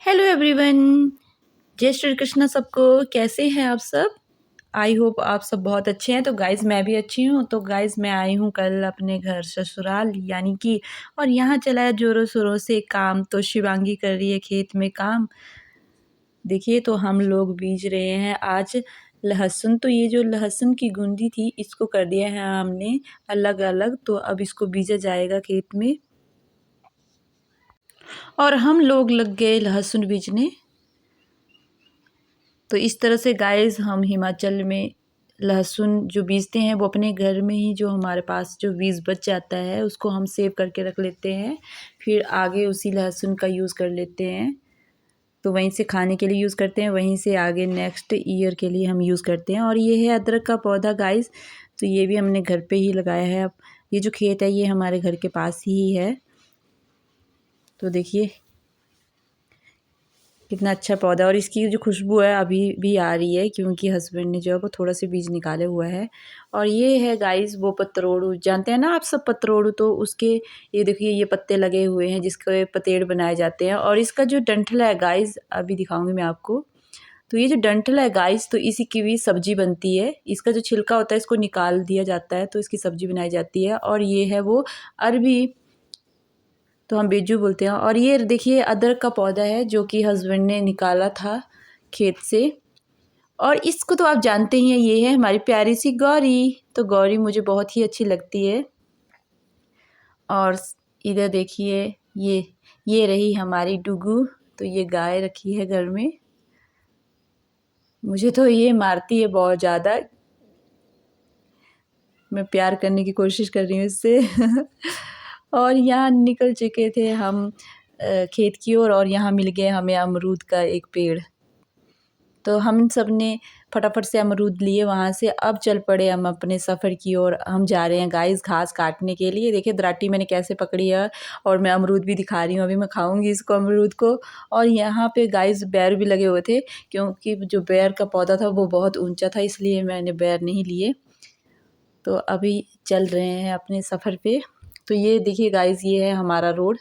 Hello everyone. जय श्री कृष्ण सबको। कैसे हैं आप सब? आई होप आप सब बहुत अच्छे हैं। तो गाइज़ मैं भी अच्छी हूँ। तो गाइज़ मैं आई हूँ कल अपने घर ससुराल यानी कि, और यहाँ चला है ज़ोरों शोरों से काम। तो शिवांगी कर रही है खेत में काम। देखिए तो हम लोग बीज रहे हैं आज लहसुन। तो ये जो लहसुन की गुंडी थी इसको कर दिया है हमने अलग अलग। तो अब इसको बीजा जाएगा खेत में और हम लोग लग गए लहसुन बीजने। तो इस तरह से गाइस हम हिमाचल में लहसुन जो बीजते हैं वो अपने घर में ही जो हमारे पास जो बीज बच जाता है उसको हम सेव करके रख लेते हैं। फिर आगे उसी लहसुन का यूज़ कर लेते हैं। तो वहीं से खाने के लिए यूज़ करते हैं, वहीं से आगे नेक्स्ट ईयर के लिए हम यूज़ करते हैं। और ये है अदरक का पौधा गाइस। तो ये भी हमने घर पे ही लगाया है। अब ये जो खेत है ये हमारे घर के पास ही है। तो देखिए कितना अच्छा पौधा, और इसकी जो खुशबू है अभी भी आ रही है क्योंकि हस्बैंड ने जो है वो थोड़ा सा बीज निकाले हुआ है। और ये है गाइस वो पतरोड़ू, जानते हैं ना आप सब पतरोड़ू। तो उसके ये देखिए ये पत्ते लगे हुए हैं जिसके पतेड़ बनाए जाते हैं। और इसका जो डंठल है गाइस अभी दिखाऊंगी मैं आपको। तो ये जो डंठल है गाइस तो इसी की भी सब्जी बनती है। इसका जो छिलका होता है इसको निकाल दिया जाता है तो इसकी सब्जी बनाई जाती है। और ये है वो अरबी, तो हम बेजू बोलते हैं। और ये देखिए अदरक का पौधा है जो कि हस्बैंड ने निकाला था खेत से। और इसको तो आप जानते ही हैं, ये है हमारी प्यारी सी गौरी। तो गौरी मुझे बहुत ही अच्छी लगती है। और इधर देखिए ये रही हमारी डुगू। तो ये गाय रखी है घर में। मुझे तो ये मारती है बहुत ज़्यादा। मैं प्यार करने की कोशिश कर रही हूँ इससे और यहाँ निकल चुके थे हम खेत की ओर। और यहाँ मिल गया हमें अमरूद का एक पेड़। तो हम सब ने फटाफट से अमरूद लिए वहाँ से। अब चल पड़े हम अपने सफ़र की ओर। हम जा रहे हैं गाइस घास काटने के लिए। देखिए दराटी मैंने कैसे पकड़ी है और मैं अमरूद भी दिखा रही हूँ। अभी मैं खाऊंगी इसको अमरूद को। और यहाँ पे गाइस बैर भी लगे हुए थे क्योंकि जो बैर का पौधा था वो बहुत ऊंचा था, इसलिए मैंने बैर नहीं लिए। तो अभी चल रहे हैं अपने सफ़र पे। तो ये देखिए गाइस ये है हमारा रोड।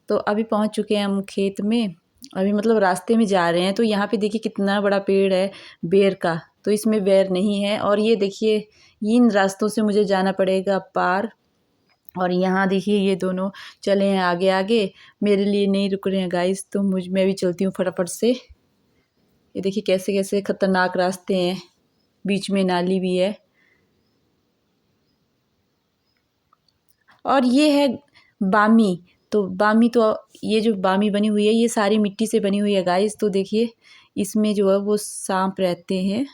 तो अभी पहुंच चुके हैं हम खेत में। अभी मतलब रास्ते में जा रहे हैं। तो यहाँ पे देखिए कितना बड़ा पेड़ है बेर का। तो इसमें बेर नहीं है। और ये देखिए इन रास्तों से मुझे जाना पड़ेगा पार। और यहाँ देखिए ये दोनों चले हैं आगे आगे, मेरे लिए नहीं रुक रहे हैं गाइस। तो मैं भी चलती हूँ फटाफट से। ये देखिए कैसे कैसे खतरनाक रास्ते हैं, बीच में नाली भी है। और ये है बामी। तो बामी तो ये जो बामी बनी हुई है ये सारी मिट्टी से बनी हुई है गाइस। तो देखिए इसमें जो है वो सांप रहते हैं।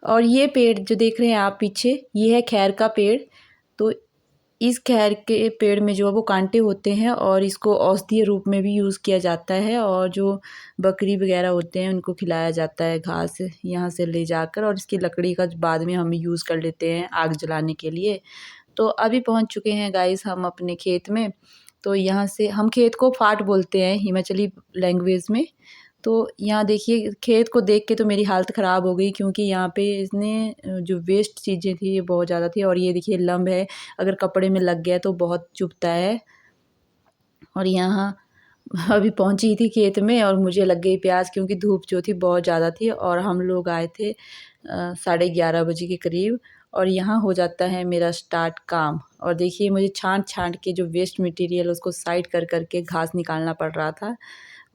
और ये पेड़ जो देख रहे हैं आप पीछे ये है खैर का पेड़। तो इस खैर के पेड़ में जो है वो कांटे होते हैं और इसको औषधीय रूप में भी यूज़ किया जाता है। और जो बकरी वगैरह होते हैं उनको खिलाया जाता है घास यहाँ से ले जाकर। और इसकी लकड़ी का बाद में हम यूज़ कर लेते हैं आग जलाने के लिए। तो अभी पहुँच चुके हैं गाइस हम अपने खेत में। तो यहाँ से हम खेत को फाट बोलते हैं हिमाचली लैंग्वेज में। तो यहाँ देखिए खेत को देख के तो मेरी हालत ख़राब हो गई क्योंकि यहाँ पे इसने जो वेस्ट चीज़ें थी ये बहुत ज़्यादा थी। और ये देखिए लंब है, अगर कपड़े में लग गया तो बहुत चुभता है। और यहाँ अभी पहुँची थी खेत में और मुझे लग गई प्यास क्योंकि धूप जो थी बहुत ज़्यादा थी। और हम लोग आए थे 11:30 के करीब। और यहाँ हो जाता है मेरा स्टार्ट काम। और देखिए मुझे छांट छांट के जो वेस्ट मटेरियल उसको साइड कर कर के घास निकालना पड़ रहा था।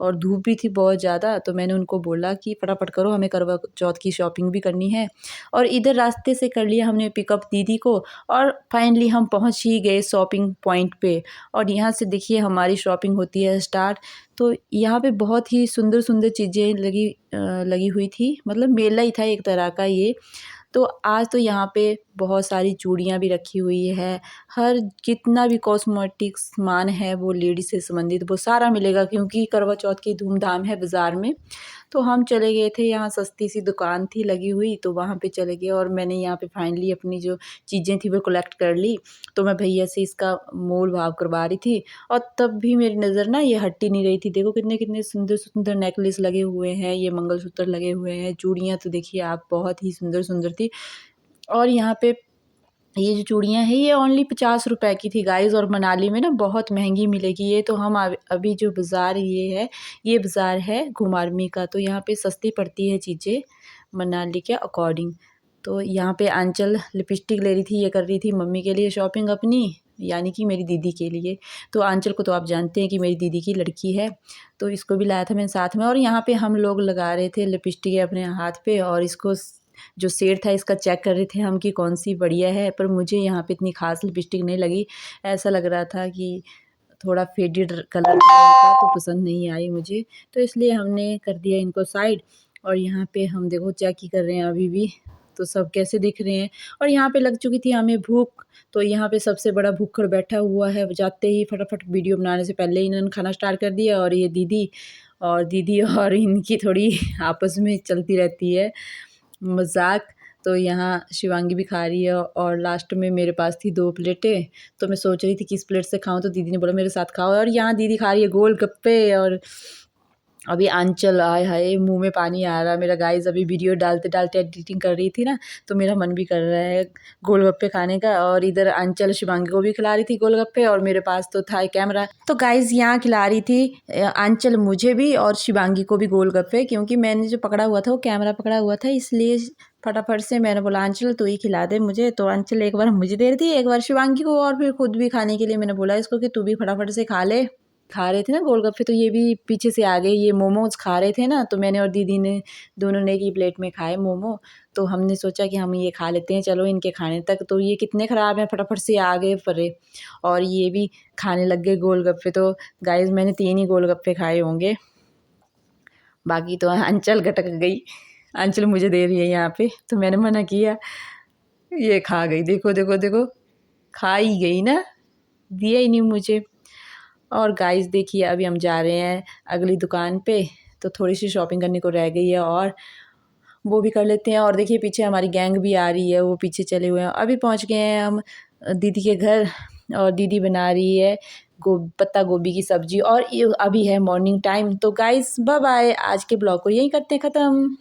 और धूप भी थी बहुत ज़्यादा। तो मैंने उनको बोला कि फटाफट करो, हमें करवा चौथ की शॉपिंग भी करनी है। और इधर रास्ते से कर लिया हमने पिकअप दीदी को। और फाइनली हम पहुँच ही गए शॉपिंग पॉइंट पे। और यहाँ से देखिए हमारी शॉपिंग होती है स्टार्ट। तो यहाँ पे बहुत ही सुंदर सुंदर चीज़ें लगी हुई थी, मतलब मेला ही था एक तरह का ये। तो आज तो यहाँ पे बहुत सारी चूड़ियाँ भी रखी हुई है। हर जितना भी कॉस्मेटिक सामान है वो लेडीज़ से संबंधित वो सारा मिलेगा क्योंकि करवा चौथ की धूमधाम है बाज़ार में। तो हम चले गए थे, यहाँ सस्ती सी दुकान थी लगी हुई तो वहाँ पे चले गए। और मैंने यहाँ पे फाइनली अपनी जो चीज़ें थी वो कलेक्ट कर ली। तो मैं भैया से इसका मोल भाव करवा रही थी। और तब भी मेरी नज़र ना ये हट ही नहीं रही थी। देखो कितने कितने सुंदर सुंदर नेकलेस लगे हुए हैं, ये मंगलसूत्र लगे हुए हैं, चूड़ियाँ तो देखिए आप बहुत ही सुंदर सुंदर थी। और यहाँ पे ये जो चूड़ियाँ हैं ये ओनली 50 रुपए की थी गाइज़, और मनाली में ना बहुत महंगी मिलेगी ये। तो हम अभी जो बाज़ार ये है, ये बाज़ार है घुमारवी का, तो यहाँ पे सस्ती पड़ती है चीज़ें मनाली के अकॉर्डिंग। तो यहाँ पे आंचल लिपस्टिक ले रही थी, ये कर रही थी मम्मी के लिए शॉपिंग अपनी, यानी कि मेरी दीदी के लिए। तो आंचल को तो आप जानते हैं कि मेरी दीदी की लड़की है, तो इसको भी लाया था मैंने साथ में। और यहाँ पे हम लोग लगा रहे थे लिपस्टिक अपने हाथ पे, और इसको जो शेड था इसका चेक कर रहे थे हम कि कौन सी बढ़िया है। पर मुझे यहाँ पे इतनी खास लिपस्टिक नहीं लगी, ऐसा लग रहा था कि थोड़ा फेडेड कलर था इनका, तो पसंद नहीं आई मुझे। तो इसलिए हमने कर दिया इनको साइड। और यहाँ पे हम देखो चेक ही कर रहे हैं अभी भी, तो सब कैसे दिख रहे हैं। और यहाँ पे लग चुकी थी हमें भूख, तो यहाँ पे सबसे बड़ा भूखड़ बैठा हुआ है। जाते ही फटाफट वीडियो बनाने से पहले ही इन्होंने खाना स्टार्ट कर दिया। और ये दीदी और इनकी थोड़ी आपस में चलती रहती है मज़ाक। तो यहाँ शिवांगी भी खा रही है, और लास्ट में मेरे पास थी 2 प्लेटें, तो मैं सोच रही थी किस प्लेट से खाऊं, तो दीदी ने बोला मेरे साथ खाओ। और यहाँ दीदी खा रही है गोलगप्पे। और अभी आंचल, आय हाय मुंह में पानी आ रहा है मेरा गाइस। अभी वीडियो डालते डालते एडिटिंग कर रही थी ना, तो मेरा मन भी कर रहा है गोलगप्पे खाने का। और इधर आंचल शिवांगी को भी खिला रही थी गोलगप्पे, और मेरे पास तो था कैमरा। तो गाइस यहाँ खिला रही थी आंचल मुझे भी और शिवांगी को भी गोलगप्पे, क्योंकि मैंने जो पकड़ा हुआ था वो कैमरा पकड़ा हुआ था, इसलिए फटाफट से मैंने बोला आंचल तू ही खिला दे मुझे। तो आंचल एक बार मुझे दे रही थी, एक बार शिवांगी को, और फिर खुद भी खाने के लिए मैंने बोला इसको कि तू भी फटाफट से खा ले। खा रहे थे ना गोलगप्पे, तो ये भी पीछे से आ गए। ये मोमोज खा रहे थे ना, तो मैंने और दीदी ने दोनों ने एक ही प्लेट में खाए मोमो। तो हमने सोचा कि हम ये खा लेते हैं, चलो इनके खाने तक। तो ये कितने ख़राब हैं, फटाफट से आ गए परे, और ये भी खाने लग गए गोलगप्पे। तो गाइस मैंने 3 ही गोलगप्पे खाए होंगे, बाकी तो आंचल गटक गई। आंचल मुझे दे रही है यहाँ पे, तो मैंने मना किया, ये खा गई। देखो देखो देखो, खा ही गई ना, दिया ही नहीं मुझे। और गाइस देखिए अभी हम जा रहे हैं अगली दुकान पे, तो थोड़ी सी शॉपिंग करने को रह गई है, और वो भी कर लेते हैं। और देखिए पीछे हमारी गैंग भी आ रही है, वो पीछे चले हुए हैं। अभी पहुंच गए हैं हम दीदी के घर, और दीदी बना रही है पत्ता गोभी की सब्जी, और ये अभी है मॉर्निंग टाइम। तो गाइस बाय बाय, आज के ब्लॉग को यहीं करते हैं ख़त्म।